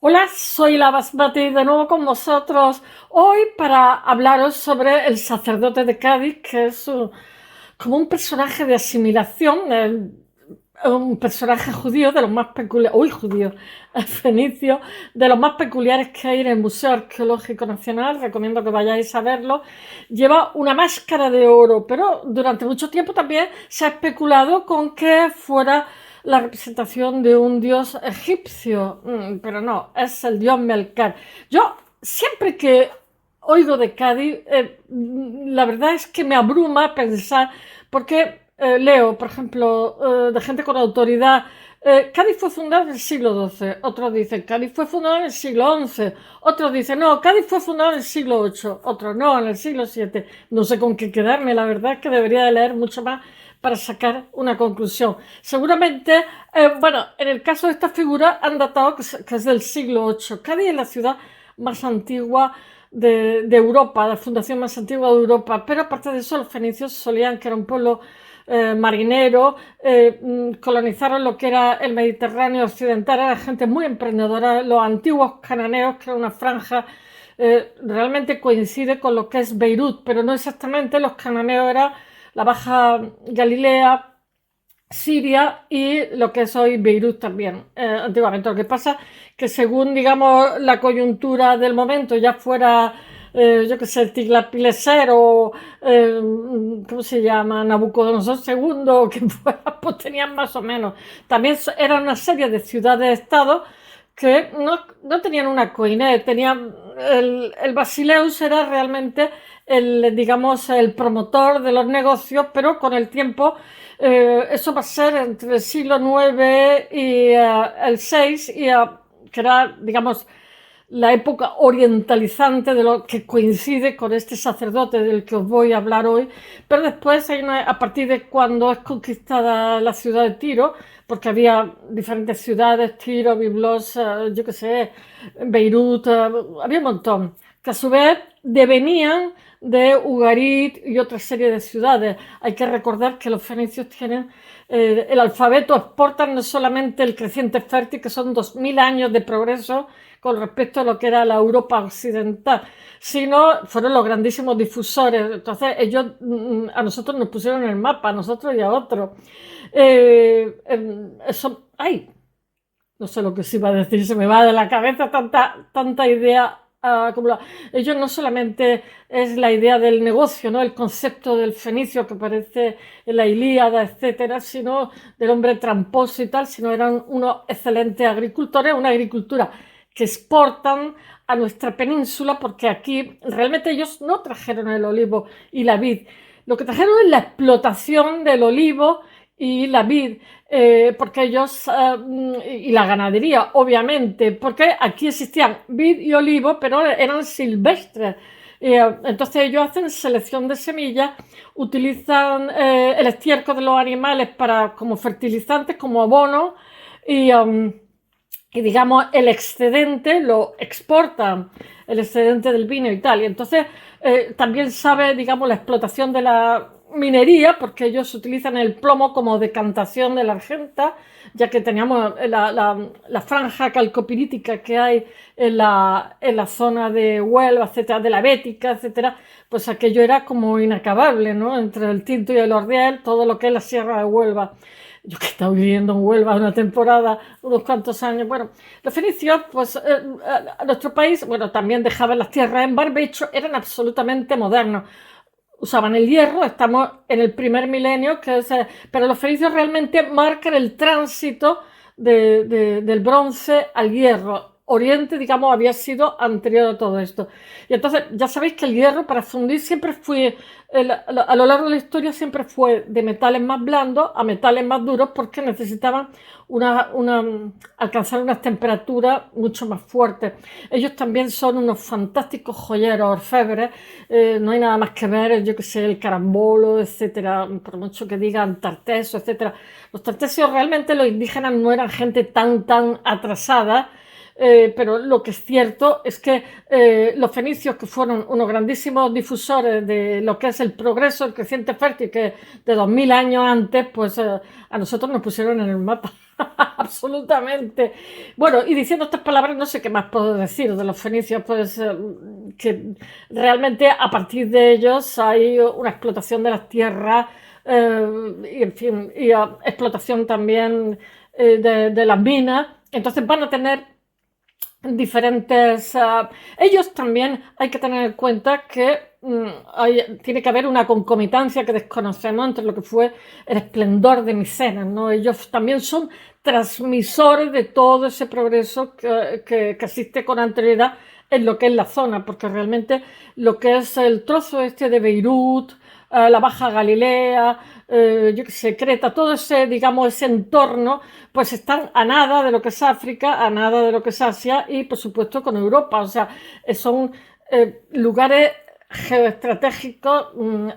Hola, soy la Basmati de nuevo con vosotros hoy para hablaros sobre el sacerdote de Cádiz, que es como un personaje de asimilación, un personaje judío de los más peculiares, uy, judío, fenicio, de los más peculiares que hay en el Museo Arqueológico Nacional. Recomiendo que vayáis a verlo. Lleva una máscara de oro, pero durante mucho tiempo también se ha especulado con que fuera la representación de un dios egipcio, pero no, es el dios Melkar. Yo siempre que oigo de Cádiz, la verdad es que me abruma pensar, porque leo, por ejemplo, de gente con autoridad, Cádiz fue fundada en el siglo XII, otros dicen Cádiz fue fundada en el siglo XI, otros dicen no, Cádiz fue fundada en el siglo VIII, otros no, en el siglo VII. No sé con qué quedarme, la verdad es que debería de leer mucho más para sacar una conclusión. Seguramente, bueno, en el caso de esta figura han datado que es del siglo VIII. Cádiz es la ciudad más antigua de Europa, la fundación más antigua de Europa, pero aparte de eso los fenicios solían, que era un pueblo marinero, colonizaron lo que era el Mediterráneo occidental, era gente muy emprendedora. Los antiguos cananeos, que era una franja, realmente coincide con lo que es Beirut, pero no exactamente. Los cananeos eran la Baja Galilea, Siria y lo que es hoy Beirut también, antiguamente. Lo que pasa que según, digamos, la coyuntura del momento, ya fuera, yo qué sé, Tiglatpileser o, ¿cómo se llama? Nabucodonosor segundo, o que fuera, pues tenían más o menos. También eran una serie de ciudades-estado que no tenían una coine, tenían, el Basileus era realmente digamos, el promotor de los negocios, pero con el tiempo, eso va a ser entre el siglo IX y el VI, que era, digamos, la época orientalizante de lo que coincide con este sacerdote del que os voy a hablar hoy. Pero después, a partir de cuando es conquistada la ciudad de Tiro, porque había diferentes ciudades, Tiro, Biblos, yo qué sé, Beirut, había un montón, que a su vez devenían de Ugarit y otra serie de ciudades. Hay que recordar que los fenicios tienen el alfabeto, exportan no solamente el creciente fértil, que son 2000 años de progreso con respecto a lo que era la Europa occidental, sino fueron los grandísimos difusores. Entonces ellos a nosotros nos pusieron en el mapa, a nosotros y a otros. Eso, ay, no sé lo que se iba a decir, se me va de la cabeza tanta idea acumulada. Ellos no solamente es la idea del negocio, ¿no? El concepto del fenicio que aparece en la Ilíada, etcétera, sino del hombre tramposo y tal, sino eran unos excelentes agricultores, una agricultura que exportan a nuestra península, porque aquí realmente ellos no trajeron el olivo y la vid, lo que trajeron es la explotación del olivo y la vid, porque ellos, y la ganadería, obviamente, porque aquí existían vid y olivo, pero eran silvestres. Entonces ellos hacen selección de semillas, utilizan el estiércol de los animales como fertilizantes, como abono, y, y digamos el excedente lo exportan, el excedente del vino y tal. Y entonces también sabe, digamos, la explotación de la minería, porque ellos utilizan el plomo como decantación de la argenta, ya que teníamos la franja calcopirítica que hay en la zona de Huelva, etcétera, de la Bética, etcétera. Pues aquello era como inacabable, ¿no? Entre el Tinto y el Ordiel, todo lo que es la Sierra de Huelva. Yo que he estado viviendo en Huelva una temporada, unos cuantos años. Bueno, los fenicios, pues a nuestro país, bueno, también dejaban las tierras en barbecho, eran absolutamente modernos. Usaban el hierro, estamos en el primer milenio, pero los fenicios realmente marcan el tránsito del bronce al hierro. Oriente, digamos, había sido anterior a todo esto. Y entonces, ya sabéis que el hierro para fundir siempre fue, a lo largo de la historia, siempre fue de metales más blandos a metales más duros, porque necesitaban alcanzar unas temperaturas mucho más fuertes. Ellos también son unos fantásticos joyeros, orfebres. No hay nada más que ver, yo que sé, el carambolo, etcétera, por mucho que digan tartesos, etcétera. Los tartesios realmente, los indígenas no eran gente tan atrasada, pero lo que es cierto es que los fenicios, que fueron unos grandísimos difusores de lo que es el progreso, el creciente fértil, que de 2000 años antes, pues a nosotros nos pusieron en el mapa. Absolutamente. Bueno, y diciendo estas palabras, no sé qué más puedo decir de los fenicios, pues que realmente a partir de ellos hay una explotación de las tierras, y en fin, y explotación también de las minas. Entonces van a tener diferentes... ellos también hay que tener en cuenta que tiene que haber una concomitancia que desconocemos entre lo que fue el esplendor de Micenas, ¿no? Ellos también son transmisores de todo ese progreso que existe con anterioridad en lo que es la zona, porque realmente lo que es el trozo este de Beirut, la Baja Galilea, yo qué sé, Creta, todo ese, digamos, ese entorno, pues están a nada de lo que es África, a nada de lo que es Asia y, por supuesto, con Europa. O sea, son lugares geoestratégicos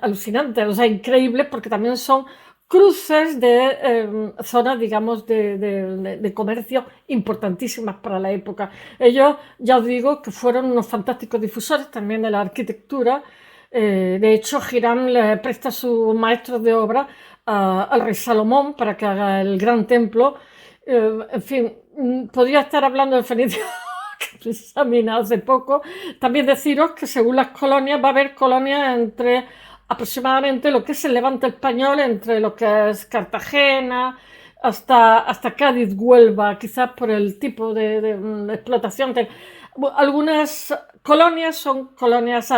alucinantes, o sea, increíbles, porque también son cruces de zonas, digamos, de comercio importantísimas para la época. Ellos, ya os digo, que fueron unos fantásticos difusores también de la arquitectura. De hecho, Hiram le presta sus maestros de obra al rey Salomón para que haga el gran templo. En fin, podría estar hablando de Fenicia que he examinado hace poco. También deciros que según las colonias va a haber colonias entre aproximadamente lo que es el Levante español, entre lo que es Cartagena, hasta Cádiz, Huelva, quizás por el tipo de explotación. Algunas colonias son colonias,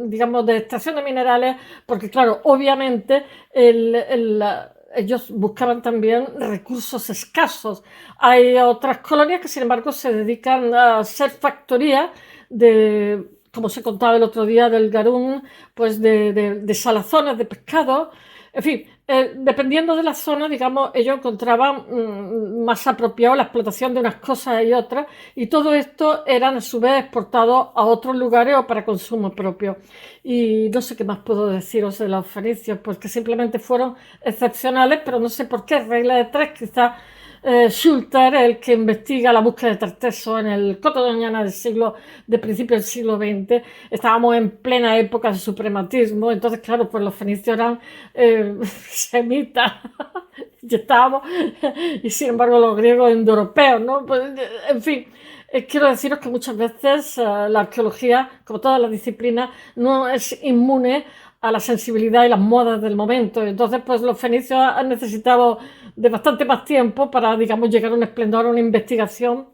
digamos, de extracción de minerales, porque claro, obviamente ellos buscaban también recursos escasos. Hay otras colonias que, sin embargo, se dedican a ser factorías de, como se contaba el otro día del Garún, pues de salazones de pescado. En fin, dependiendo de la zona, digamos, ellos encontraban más apropiado la explotación de unas cosas y otras, y todo esto eran a su vez exportados a otros lugares o para consumo propio. Y no sé qué más puedo deciros de los fenicios, porque simplemente fueron excepcionales, pero no sé por qué, regla de tres, quizás Schulter, el que investiga la búsqueda de Tarteso en el Coto de Doñana de principio del siglo XX, estábamos en plena época de suprematismo, entonces claro, pues los fenicios eran semitas, y estábamos, y sin embargo los griegos indoeuropeos, ¿no? Pues, en fin, quiero deciros que muchas veces la arqueología, como todas las disciplinas, no es inmune a la sensibilidad y las modas del momento. Entonces, pues los fenicios han necesitado de bastante más tiempo para, digamos, llegar a un esplendor, a una investigación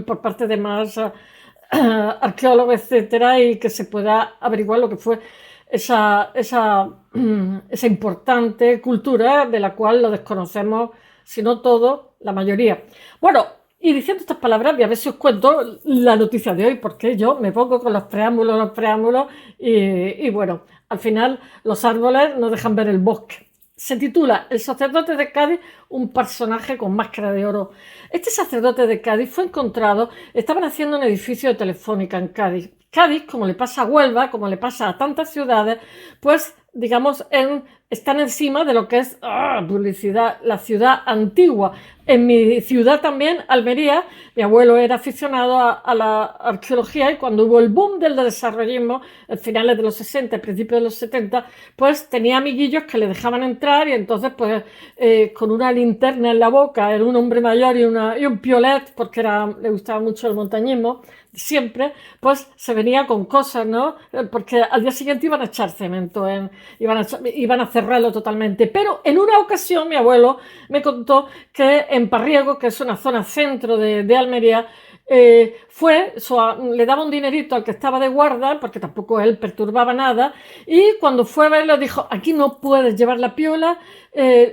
por parte de más arqueólogos, etcétera, y que se pueda averiguar lo que fue esa importante cultura de la cual lo desconocemos, si no todo, la mayoría. Bueno, y diciendo estas palabras, voy a ver si os cuento la noticia de hoy, porque yo me pongo con los preámbulos, y bueno, al final los árboles nos dejan ver el bosque. Se titula El sacerdote de Cádiz, un personaje con máscara de oro. Este sacerdote de Cádiz fue encontrado, estaban haciendo un edificio de Telefónica en Cádiz. Cádiz, como le pasa a Huelva, como le pasa a tantas ciudades, pues digamos, están encima de lo que es publicidad, la ciudad antigua. En mi ciudad también, Almería, mi abuelo era aficionado a la arqueología, y cuando hubo el boom del desarrollismo, a finales de los 60, principios de los 70, pues tenía amiguillos que le dejaban entrar, y entonces pues con una linterna en la boca, era un hombre mayor y un piolet, porque le gustaba mucho el montañismo, siempre, pues se venía con cosas, ¿no? Porque al día siguiente iban a echar cemento, iban a cerrarlo totalmente. Pero en una ocasión mi abuelo me contó que en Parriego, que es una zona centro de Almería, le daba un dinerito al que estaba de guarda, porque tampoco él perturbaba nada, y cuando fue a verlo dijo: aquí no puedes llevar la piola,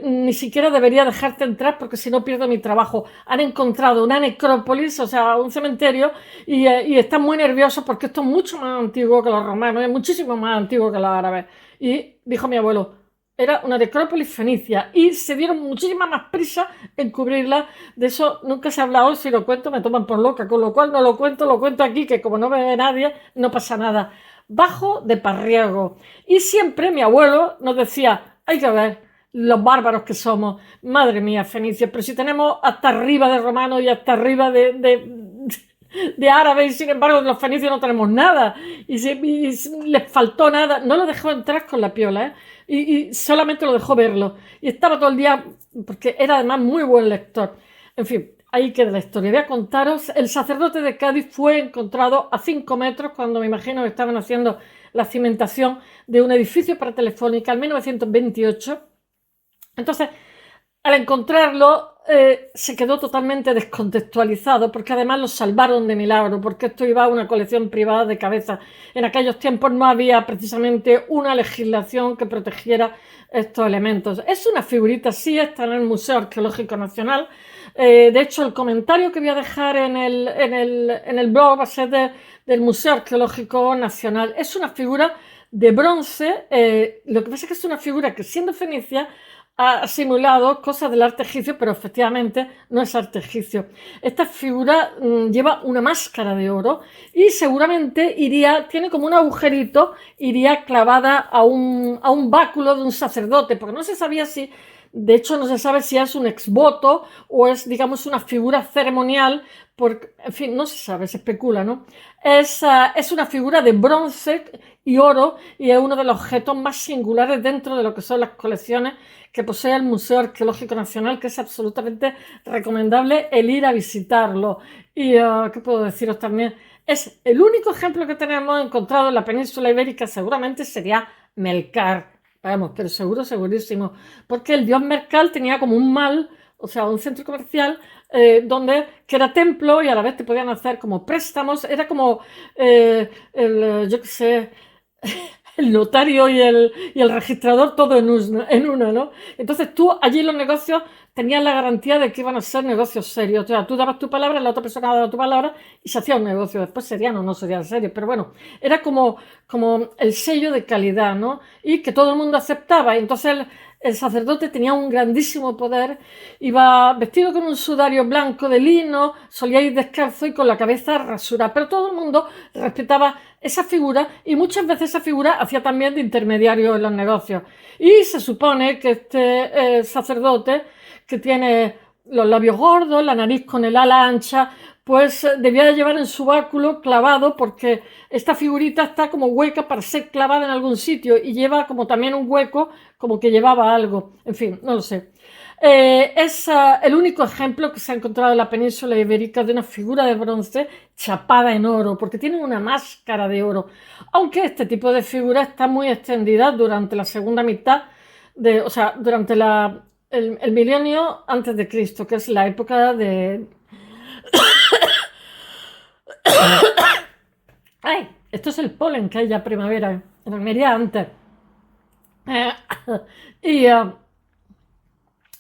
ni siquiera debería dejarte entrar porque si no pierdo mi trabajo. Han encontrado una necrópolis, o sea, un cementerio, y están muy nerviosos porque esto es mucho más antiguo que los romanos, es muchísimo más antiguo que los árabes. Y dijo mi abuelo, era una necrópolis fenicia, y se dieron muchísima más prisa en cubrirla. De eso nunca se ha hablado, si lo cuento me toman por loca, con lo cual no lo cuento aquí, que como no me ve nadie, no pasa nada. Bajo de Parriego. Y siempre mi abuelo nos decía: hay que ver los bárbaros que somos. Madre mía, fenicios, pero si tenemos hasta arriba de romanos y hasta arriba de árabes, y sin embargo los fenicios no tenemos nada, y les faltó nada, no lo dejó entrar con la piola, ¿eh? Y solamente lo dejó verlo, y estaba todo el día, porque era además muy buen lector. En fin, ahí queda la historia. Voy a contaros, el sacerdote de Cádiz fue encontrado a 5 metros cuando me imagino que estaban haciendo la cimentación de un edificio para Telefónica en 1928. Entonces, al encontrarlo, se quedó totalmente descontextualizado, porque además lo salvaron de milagro, porque esto iba a una colección privada de cabezas. En aquellos tiempos no había precisamente una legislación que protegiera estos elementos. Es una figurita, sí, está en el Museo Arqueológico Nacional. De hecho, el comentario que voy a dejar en el blog va a ser del Museo Arqueológico Nacional. Es una figura de bronce, lo que pasa es que es una figura que, siendo fenicia, ha simulado cosas del arte egipcio, pero efectivamente no es arte egipcio. Esta figura lleva una máscara de oro y seguramente tiene como un agujerito, iría clavada a un báculo de un sacerdote, porque no se sabía si, de hecho no se sabe si es un exvoto o es, digamos, una figura ceremonial, porque, en fin, no se sabe, se especula, ¿no? Es una figura de bronce y oro y es uno de los objetos más singulares dentro de lo que son las colecciones que posee el Museo Arqueológico Nacional, que es absolutamente recomendable el ir a visitarlo. Y, ¿qué puedo deciros también? Es el único ejemplo que tenemos encontrado en la península ibérica, seguramente sería Melcar. Vamos, pero seguro, segurísimo. Porque el dios Mercal tenía como un mall, o sea, un centro comercial, que era templo y a la vez te podían hacer como préstamos. Era como, yo qué sé, el notario y el registrador todo en uno, ¿no? Entonces tú allí los negocios tenías la garantía de que iban a ser negocios serios. O sea, tú dabas tu palabra, la otra persona daba tu palabra y se hacía un negocio. Después serían o no serían serios. Pero bueno, era como el sello de calidad, ¿no? Y que todo el mundo aceptaba. Y entonces el sacerdote tenía un grandísimo poder, iba vestido con un sudario blanco de lino, solía ir descalzo y con la cabeza rasurada, pero todo el mundo respetaba esa figura y muchas veces esa figura hacía también de intermediario en los negocios. Y se supone que este sacerdote, que tiene los labios gordos, la nariz con el ala ancha, pues debía de llevar en su báculo clavado, porque esta figurita está como hueca para ser clavada en algún sitio y lleva como también un hueco, como que llevaba algo. En fin, no lo sé. Es el único ejemplo que se ha encontrado en la península ibérica de una figura de bronce chapada en oro, porque tiene una máscara de oro. Aunque este tipo de figura está muy extendida durante la segunda mitad, o sea, durante el milenio antes de Cristo, que es la época de... ¡Ay! Esto es el polen que hay ya primavera, en Almería antes. Y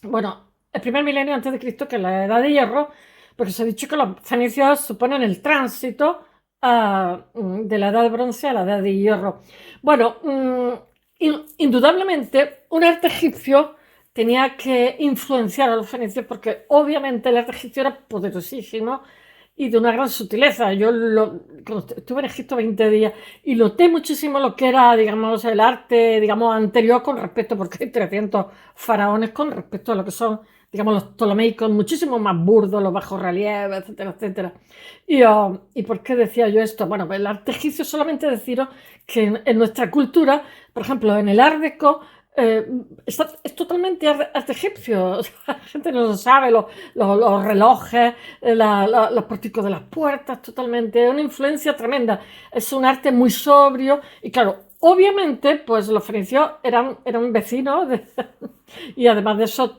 bueno, el primer milenio antes de Cristo, que es la Edad de Hierro, porque se ha dicho que los fenicios suponen el tránsito de la Edad de Bronce a la Edad de Hierro. Bueno, indudablemente un arte egipcio tenía que influenciar a los fenicios, porque obviamente el arte egipcio era poderosísimo y de una gran sutileza. Yo estuve en Egipto 20 días y noté muchísimo lo que era, digamos, el arte, digamos, anterior con respecto, porque hay 300 faraones con respecto a lo que son, digamos, los ptolomeicos, muchísimo más burdos, los bajos relieves, etcétera, etcétera. ¿Y por qué decía yo esto? Bueno, el arte egipcio, solamente deciros que en nuestra cultura, por ejemplo, en el Art Deco, es totalmente arte egipcio. O sea, la gente no lo sabe, los relojes, los pórticos de las puertas, totalmente, una influencia tremenda. Es un arte muy sobrio y claro, obviamente, pues los fenicios eran vecinos y además de eso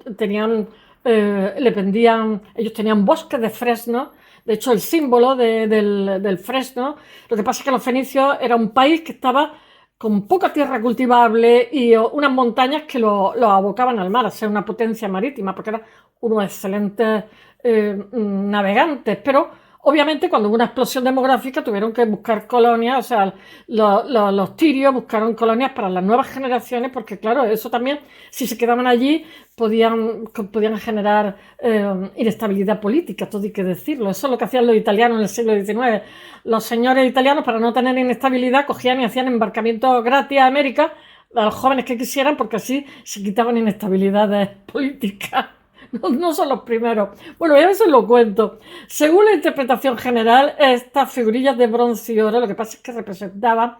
ellos tenían bosques de fresno. De hecho, el símbolo del fresno, lo que pasa es que los fenicios era un país que estaba con poca tierra cultivable y unas montañas que lo abocaban al mar, a ser una potencia marítima, porque eran unos excelentes navegantes, pero obviamente cuando hubo una explosión demográfica tuvieron que buscar colonias, o sea, los tirios buscaron colonias para las nuevas generaciones, porque claro, eso también, si se quedaban allí, podían generar inestabilidad política, todo hay que decirlo. Eso es lo que hacían los italianos en el siglo XIX. Los señores italianos, para no tener inestabilidad, cogían y hacían embarcamientos gratis a América a los jóvenes que quisieran, porque así se quitaban inestabilidades políticas. No son los primeros. Bueno, ya eso lo cuento. Según la interpretación general, estas figurillas de bronce y oro, lo que pasa es que representaban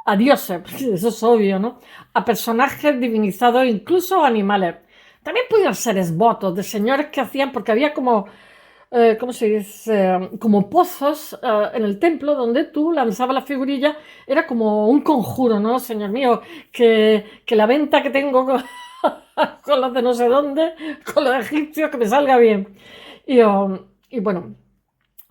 a dioses, eso es obvio, ¿no? A personajes divinizados, incluso animales. También podían ser esbotos de señores que hacían, porque había como, ¿cómo se dice? Como pozos en el templo donde tú lanzabas las figurillas. Era como un conjuro, ¿no? Señor mío, que la venta que tengo con los de no sé dónde, con los egipcios, que me salga bien. Y bueno,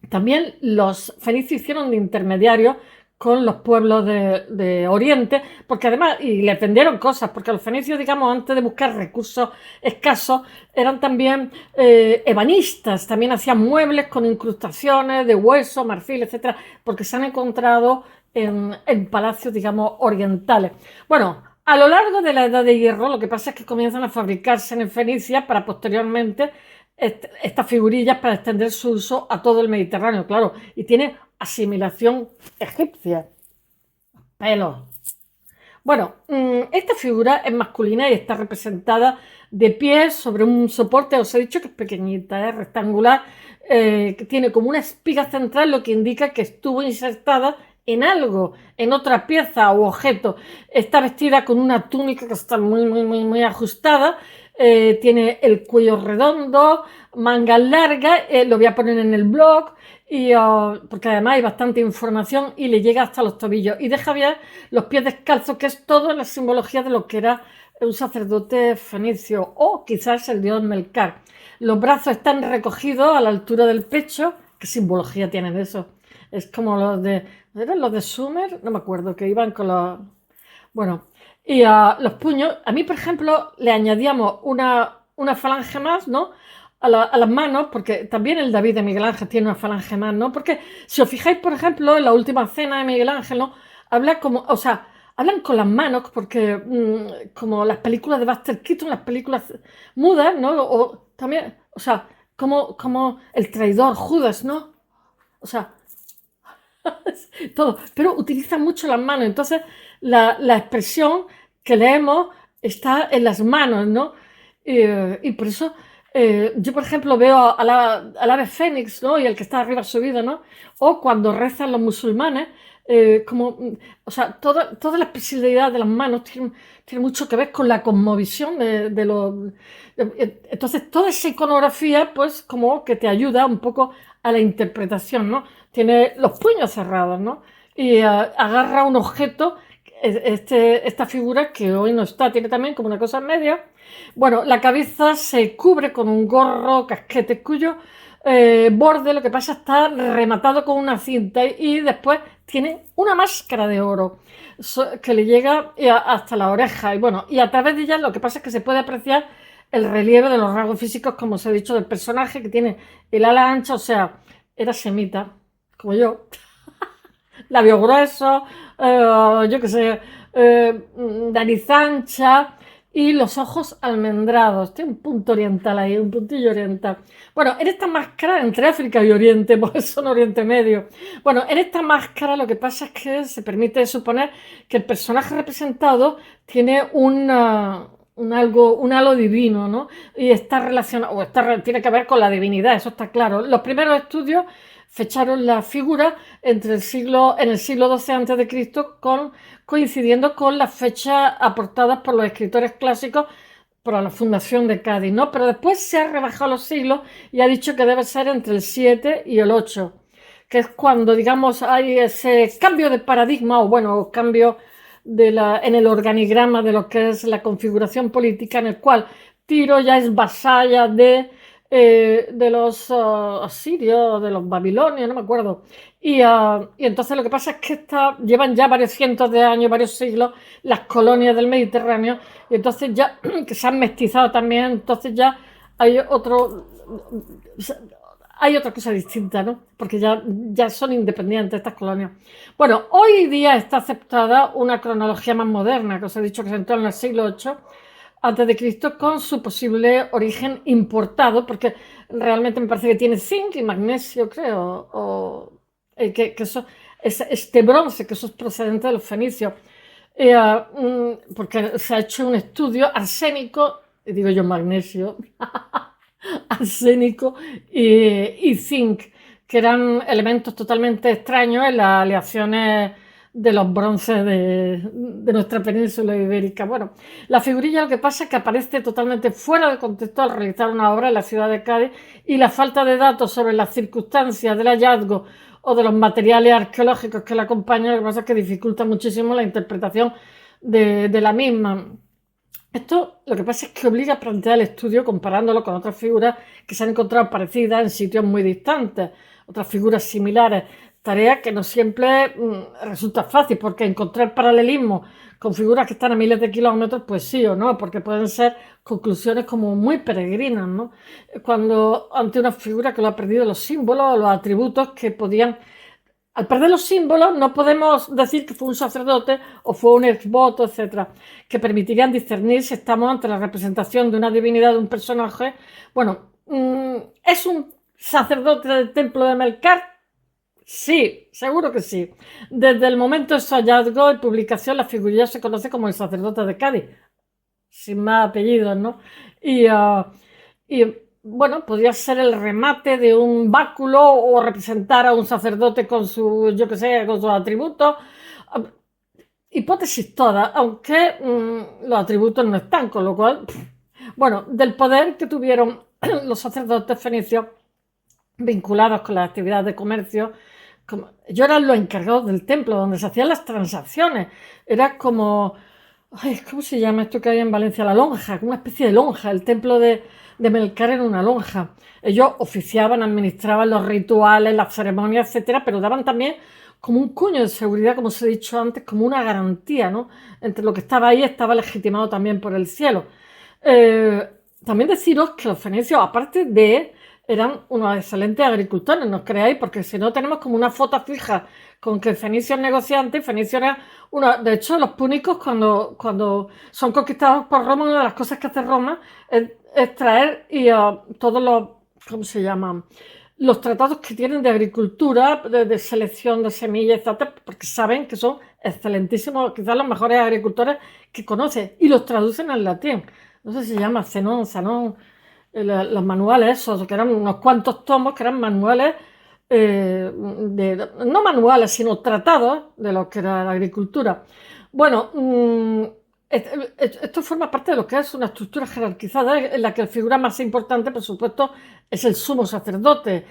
también los fenicios hicieron de intermediarios con los pueblos de Oriente, porque además, y les vendieron cosas, porque los fenicios, digamos, antes de buscar recursos escasos, eran también ebanistas, también hacían muebles con incrustaciones de hueso, marfil, etcétera, porque se han encontrado en palacios, digamos, orientales. Bueno, a lo largo de la Edad de Hierro, lo que pasa es que comienzan a fabricarse en Fenicia para posteriormente estas figurillas para extender su uso a todo el Mediterráneo, claro, y tiene asimilación egipcia. Pelos. Bueno, esta figura es masculina y está representada de pie sobre un soporte, os he dicho que es pequeñita, rectangular, que tiene como una espiga central, lo que indica que estuvo insertada en algo, en otra pieza o objeto. Está vestida con una túnica que está muy ajustada, tiene el cuello redondo, mangas largas, lo voy a poner en el blog, porque además hay bastante información y le llega hasta los tobillos. Y deja ver los pies descalzos, que es toda la simbología de lo que era un sacerdote fenicio o quizás el dios Melcar. Los brazos están recogidos a la altura del pecho. ¿Qué simbología tienen eso? Es como los de... ¿Eran los de Sumer? No me acuerdo, que iban con los... Bueno, y los puños, a mí, por ejemplo, le añadíamos una falange más, ¿no? A las manos, porque también el David de Miguel Ángel tiene una falange más, ¿no? Porque si os fijáis, por ejemplo, en la última cena de Miguel Ángel, ¿no? Habla como, o sea, hablan con las manos, porque como las películas de Buster Keaton, las películas mudas, ¿no? O también, o sea, como el traidor Judas, ¿no? O sea, todo, pero utilizan mucho las manos, entonces la expresión que leemos está en las manos, ¿no? Y por eso yo, por ejemplo, veo al ave fénix, ¿no? Y el que está arriba subido, ¿no? O cuando rezan los musulmanes, o sea, toda la expresividad de las manos tiene mucho que ver con la cosmovisión de los... Entonces, toda esa iconografía, pues, como que te ayuda un poco a la interpretación, ¿no? Tiene los puños cerrados, ¿no? Y agarra un objeto, esta figura que hoy no está, tiene también como una cosa media. Bueno, la cabeza se cubre con un gorro casquete cuyo borde, lo que pasa, está rematado con una cinta y después tiene una máscara de oro que le llega hasta la oreja. Y bueno, y a través de ella lo que pasa es que se puede apreciar el relieve de los rasgos físicos, como os he dicho, del personaje, que tiene el ala ancha, o sea, era semita, como yo, labios gruesos, yo qué sé, nariz ancha y los ojos almendrados. Tiene un punto oriental ahí, un puntillo oriental. Bueno, en esta máscara, entre África y Oriente, porque son Oriente Medio. Bueno, en esta máscara lo que pasa es que se permite suponer que el personaje representado tiene un halo divino, ¿no? Y está relacionado, tiene que ver con la divinidad, eso está claro. Los primeros estudios fecharon la figura en el siglo XII a.C., coincidiendo con las fechas aportadas por los escritores clásicos para la fundación de Cádiz, ¿no? Pero después se ha rebajado los siglos y ha dicho que debe ser entre el 7 y el 8, que es cuando, digamos, hay ese cambio de paradigma, o bueno, cambio en el organigrama de lo que es la configuración política, en el cual Tiro ya es vasalla de los asirios, de los babilonios, no me acuerdo. Y entonces lo que pasa es que llevan ya varios cientos de años, varios siglos, las colonias del Mediterráneo, y entonces ya que se han mestizado también, entonces ya hay hay otra cosa distinta, ¿no? Porque ya son independientes estas colonias. Bueno, hoy día está aceptada una cronología más moderna, que os he dicho que se entró en el siglo VIII antes de Cristo, con su posible origen importado, porque realmente me parece que tiene zinc y magnesio, creo, que eso, este bronce, que eso es procedente de los fenicios. porque se ha hecho un estudio arsénico, digo yo magnesio, arsénico y zinc, que eran elementos totalmente extraños en las aleaciones de los bronces de nuestra península ibérica. Bueno, la figurilla lo que pasa es que aparece totalmente fuera de contexto al realizar una obra en la ciudad de Cádiz, y la falta de datos sobre las circunstancias del hallazgo o de los materiales arqueológicos que la acompañan, lo que pasa es que dificulta muchísimo la interpretación de la misma. Esto lo que pasa es que obliga a plantear el estudio comparándolo con otras figuras que se han encontrado parecidas en sitios muy distantes, otras figuras similares, tarea que no siempre resulta fácil, porque encontrar paralelismo con figuras que están a miles de kilómetros, pues sí o no, porque pueden ser conclusiones como muy peregrinas, ¿no? Cuando ante una figura que lo ha perdido los símbolos o los atributos que podían. Al perder los símbolos no podemos decir que fue un sacerdote o fue un exvoto, etcétera, que permitirían discernir si estamos ante la representación de una divinidad, de un personaje. Bueno, ¿es un sacerdote del templo de Melcar? Sí, seguro que sí. Desde el momento de su hallazgo y publicación, la figurilla se conoce como el sacerdote de Cádiz, sin más apellidos, ¿no? Y, y bueno, podría ser el remate de un báculo o representar a un sacerdote con su, yo qué sé, con sus atributos. Hipótesis todas, aunque los atributos no están, con lo cual, bueno, del poder que tuvieron los sacerdotes fenicios vinculados con las actividades de comercio, ellos eran los encargados del templo, donde se hacían las transacciones. Era como, ay, ¿cómo se llama esto que hay en Valencia? La lonja, una especie de lonja. El templo de Melcar era una lonja. Ellos oficiaban, administraban los rituales, las ceremonias, etcétera, pero daban también como un cuño de seguridad, como os he dicho antes, como una garantía, ¿no? Entre lo que estaba ahí estaba legitimado también por el cielo. También deciros que los fenicios, aparte de, eran unos excelentes agricultores, no os creáis, porque si no tenemos como una foto fija con que Fenicio es negociante, Fenicio era uno. De hecho, los púnicos, cuando son conquistados por Roma, una de las cosas que hace Roma es traer todos los, ¿cómo se llaman? Los tratados que tienen de agricultura, de selección de semillas, etcétera, porque saben que son excelentísimos, quizás los mejores agricultores que conocen, y los traducen al latín. No sé si se llama Zenón, Sanón, los manuales esos, que eran unos cuantos tomos, que eran manuales, no manuales, sino tratados de lo que era la agricultura. Bueno, esto forma parte de lo que es una estructura jerarquizada en la que la figura más importante, por supuesto, es el sumo sacerdote,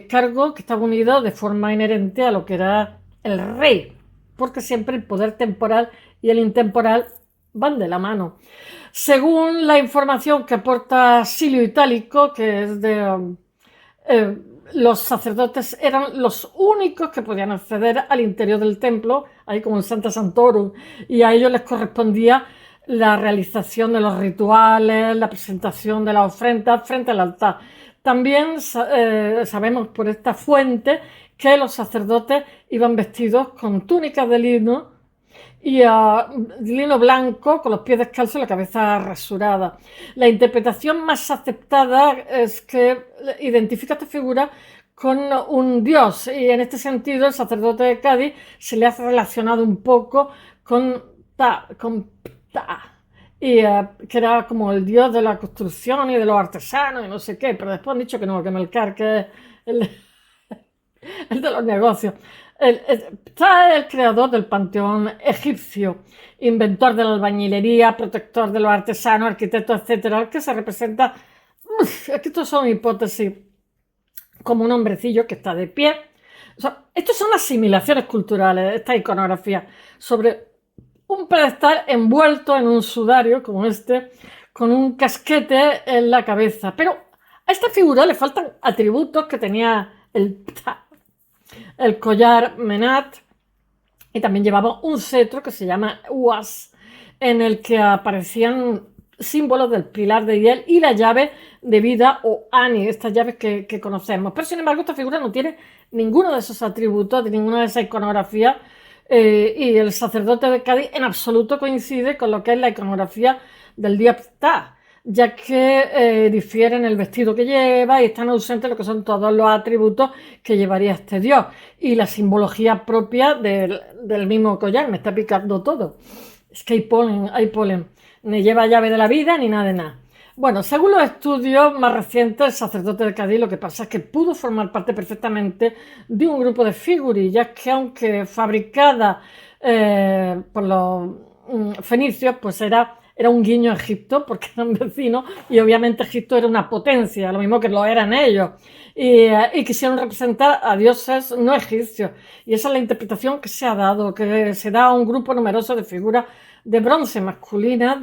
cargo que estaba unido de forma inherente a lo que era el rey, porque siempre el poder temporal y el intemporal van de la mano. Según la información que aporta Silio Itálico, que es de los sacerdotes eran los únicos que podían acceder al interior del templo, ahí como en Santa Santorum, y a ellos les correspondía la realización de los rituales, la presentación de las ofrendas frente al altar. También sabemos por esta fuente que los sacerdotes iban vestidos con túnicas de lino y lino blanco con los pies descalzos y la cabeza rasurada. La interpretación más aceptada es que identifica esta figura con un dios, y en este sentido el sacerdote de Cádiz se le ha relacionado un poco con Ptah, que era como el dios de la construcción y de los artesanos y no sé qué, pero después han dicho que no, que Melcar, que es el de los negocios. Ptah es el creador del panteón egipcio, inventor de la albañilería, protector de los artesanos, arquitectos, etcétera, que se representa, es que estos son hipótesis, como un hombrecillo que está de pie. O sea, estos son asimilaciones culturales, esta iconografía, sobre un pedestal envuelto en un sudario como este, con un casquete en la cabeza. Pero a esta figura le faltan atributos que tenía el collar Menat, y también llevaba un cetro que se llama Uas, en el que aparecían símbolos del pilar de hiel y la llave de vida o Ani, estas llaves que conocemos. Pero sin embargo esta figura no tiene ninguno de esos atributos, de ninguna de esas iconografías, y el sacerdote de Cádiz en absoluto coincide con lo que es la iconografía del día Ptah. ya que difieren el vestido que lleva y están ausentes lo que son todos los atributos que llevaría este dios y la simbología propia del mismo collar. Me está picando todo. Es que hay polen. Ni lleva llave de la vida ni nada de nada. Bueno, según los estudios más recientes, el sacerdote de Cádiz lo que pasa es que pudo formar parte perfectamente de un grupo de figurillas que, aunque fabricada por los fenicios, pues era un guiño a Egipto, porque eran vecinos y obviamente Egipto era una potencia, lo mismo que lo eran ellos. Y quisieron representar a dioses no egipcios. Y esa es la interpretación que se ha dado, que se da a un grupo numeroso de figuras de bronce masculinas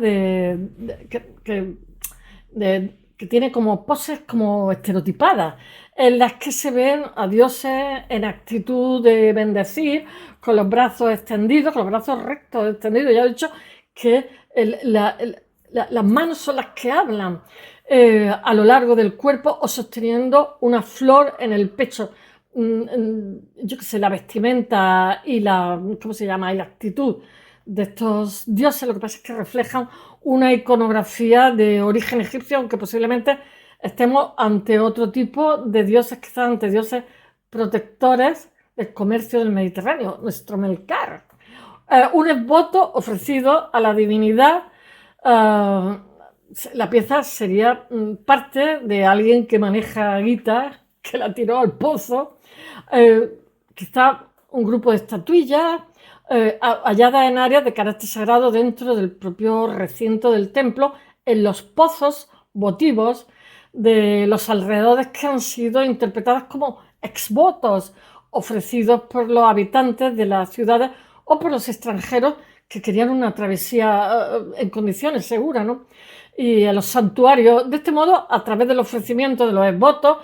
que tiene como poses como estereotipadas, en las que se ven a dioses en actitud de bendecir, con los brazos extendidos, con los brazos rectos extendidos. Ya he dicho que las manos son las que hablan a lo largo del cuerpo o sosteniendo una flor en el pecho. Yo qué sé, la vestimenta y ¿cómo se llama? Y la actitud de estos dioses, lo que pasa es que reflejan una iconografía de origen egipcio, aunque posiblemente estemos ante otro tipo de dioses, quizás ante dioses protectores del comercio del Mediterráneo, nuestro Melcar. Un esboto ofrecido a la divinidad. La pieza sería parte de alguien que maneja guitas, que la tiró al pozo, quizá un grupo de estatuillas halladas en áreas de carácter sagrado dentro del propio recinto del templo, en los pozos votivos de los alrededores, que han sido interpretadas como exvotos ofrecidos por los habitantes de las ciudades o por los extranjeros que querían una travesía en condiciones seguras, ¿no? Y a los santuarios. De este modo, a través del ofrecimiento de los exvotos,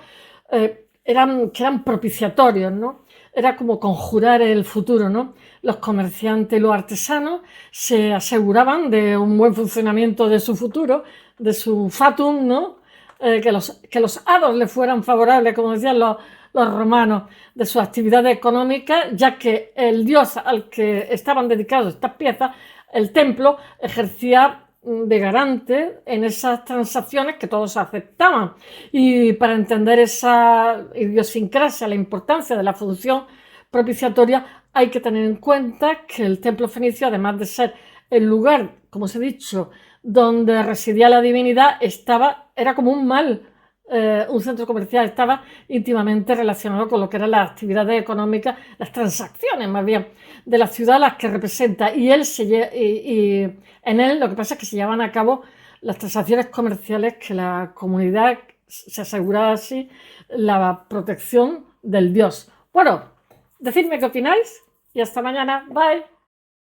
que eran propiciatorios, ¿no? Era como conjurar el futuro, ¿no? Los comerciantes y los artesanos se aseguraban de un buen funcionamiento de su futuro, de su fatum, ¿no? Que los hados le fueran favorables, como decían los romanos, de sus actividades económicas, ya que el dios al que estaban dedicados estas piezas, el templo, ejercía de garante en esas transacciones que todos aceptaban. Y para entender esa idiosincrasia, la importancia de la función propiciatoria, hay que tener en cuenta que el templo fenicio, además de ser el lugar, como os he dicho, donde residía la divinidad, era como un centro comercial, estaba íntimamente relacionado con lo que eran las actividades económicas, las transacciones más bien de la ciudad, las que representa, y en él lo que pasa es que se llevan a cabo las transacciones comerciales, que la comunidad se aseguraba así la protección del dios. Bueno, decidme qué opináis y hasta mañana. Bye.